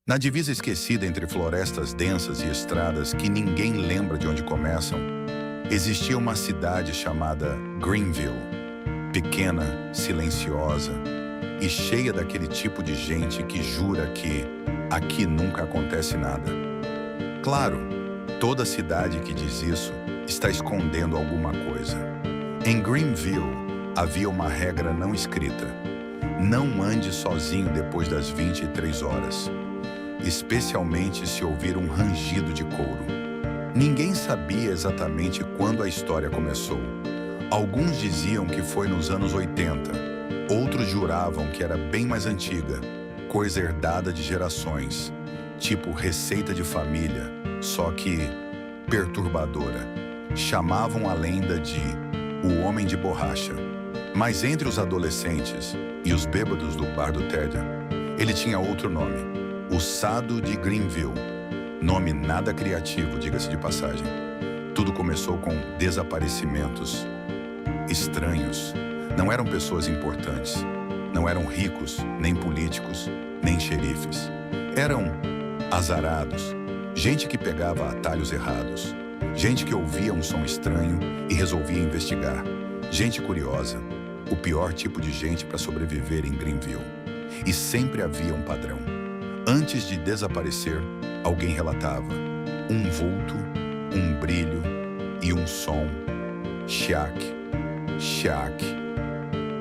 Na divisa esquecida entre florestas densas e estradas que ninguém lembra de onde começam, existia uma cidade chamada Greenville, pequena, silenciosa e cheia daquele tipo de gente que jura que aqui nunca acontece nada. Claro, toda cidade que diz isso está escondendo alguma coisa. Em Greenville havia uma regra não escrita: não ande sozinho depois das 23 horas, especialmente se ouvir um rangido de couro. Ninguém sabia exatamente quando a história começou. Alguns diziam que foi nos anos 80, outros juravam que era bem mais antiga, coisa herdada de gerações, tipo receita de família, só que perturbadora. Chamavam a lenda de o Homem de Borracha. Mas entre os adolescentes e os bêbados do bar do Ted, ele tinha outro nome: o Sado de Greenville. Nome nada criativo, diga-se de passagem. Tudo começou com desaparecimentos estranhos. Não eram pessoas importantes. Não eram ricos, nem políticos, nem xerifes. Eram azarados. Gente que pegava atalhos errados. Gente que ouvia um som estranho e resolvia investigar. Gente curiosa. O pior tipo de gente para sobreviver em Greenville. E sempre havia um padrão. Antes de desaparecer, alguém relatava um vulto, um brilho e um som. Chiac, chiac,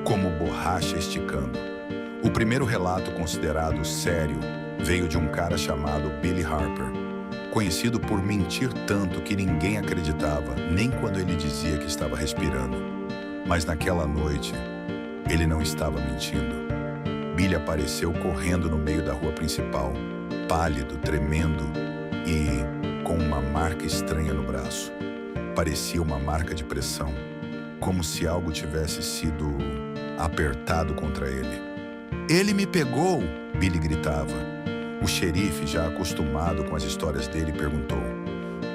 como borracha esticando. O primeiro relato considerado sério veio de um cara chamado Billy Harper, conhecido por mentir tanto que ninguém acreditava, nem quando ele dizia que estava respirando. Mas naquela noite, ele não estava mentindo. Billy apareceu correndo no meio da rua principal, pálido, tremendo e com uma marca estranha no braço. Parecia uma marca de pressão, como se algo tivesse sido apertado contra ele. "Ele me pegou!" Billy gritava. O xerife, já acostumado com as histórias dele, perguntou: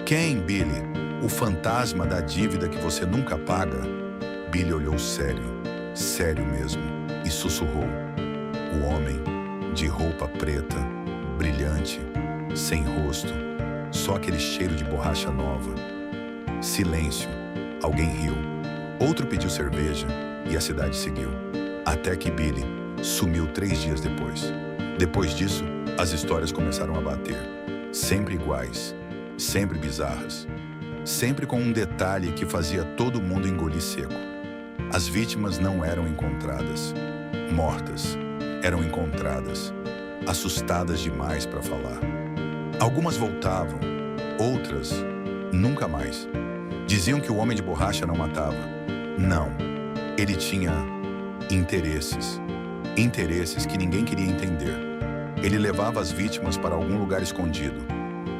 "Quem, Billy? O fantasma da dívida que você nunca paga?" Billy olhou sério, sério mesmo, e sussurrou: "O homem, de roupa preta, brilhante, sem rosto, só aquele cheiro de borracha nova." Silêncio. Alguém riu. Outro pediu cerveja e a cidade seguiu. Até que Billy sumiu 3 dias depois. Depois disso, as histórias começaram a bater. Sempre iguais, sempre bizarras. Sempre com um detalhe que fazia todo mundo engolir seco. As vítimas não eram encontradas. Mortas. Eram encontradas. Assustadas demais para falar. Algumas voltavam. Outras, nunca mais. Diziam que o Homem de Borracha não matava. Não. Ele tinha interesses. Interesses que ninguém queria entender. Ele levava as vítimas para algum lugar escondido.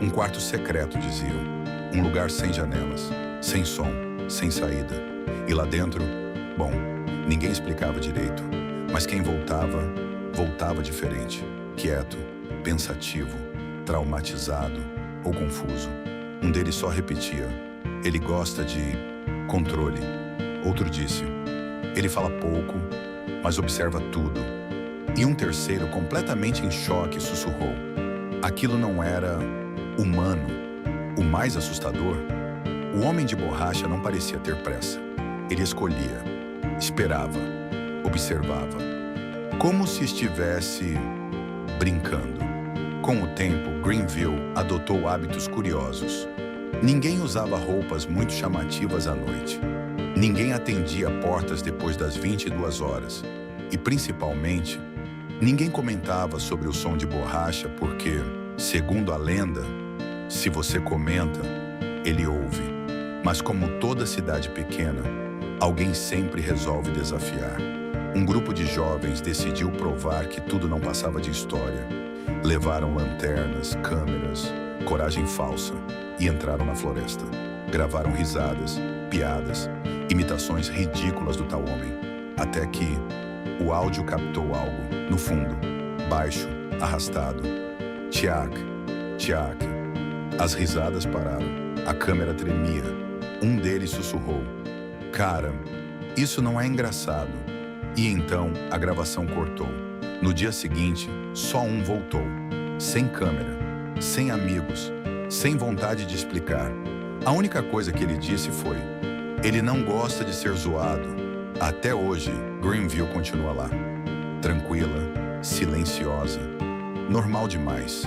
Um quarto secreto, diziam. Um lugar sem janelas, sem som, sem saída. E lá dentro, bom, ninguém explicava direito. Mas quem voltava, voltava diferente. Quieto, pensativo, traumatizado ou confuso. Um deles só repetia: "Ele gosta de controle." Outro disse: "Ele fala pouco, mas observa tudo." E um terceiro, completamente em choque, sussurrou: "Aquilo não era humano." O mais assustador, o Homem de Borracha não parecia ter pressa. Ele escolhia, esperava, observava, como se estivesse brincando. Com o tempo, Greenville adotou hábitos curiosos. Ninguém usava roupas muito chamativas à noite. Ninguém atendia portas depois das 22 horas. E, principalmente, ninguém comentava sobre o som de borracha porque, segundo a lenda, se você comenta, ele ouve. Mas como toda cidade pequena, alguém sempre resolve desafiar. Um grupo de jovens decidiu provar que tudo não passava de história. Levaram lanternas, câmeras, coragem falsa e entraram na floresta. Gravaram risadas, piadas, imitações ridículas do tal homem. Até que o áudio captou algo, no fundo, baixo, arrastado. Tchac, tchac. As risadas pararam. A câmera tremia. Um deles sussurrou: "Cara, isso não é engraçado." E então a gravação cortou. No dia seguinte, só um voltou. sem câmera, sem amigos, sem vontade de explicar. A única coisa que ele disse foi: ele não gosta de ser zoado. Até hoje, Greenville continua lá. Tranquila, silenciosa, normal demais.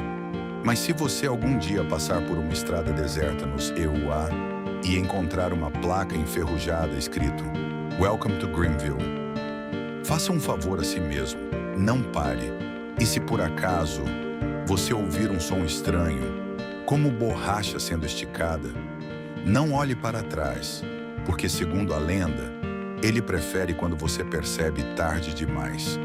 Mas se você algum dia passar por uma estrada deserta nos EUA e encontrar uma placa enferrujada escrito "Welcome to Greenville", faça um favor a si mesmo, não pare. E se por acaso você ouvir um som estranho, como borracha sendo esticada, não olhe para trás, porque segundo a lenda, ele prefere quando você percebe tarde demais.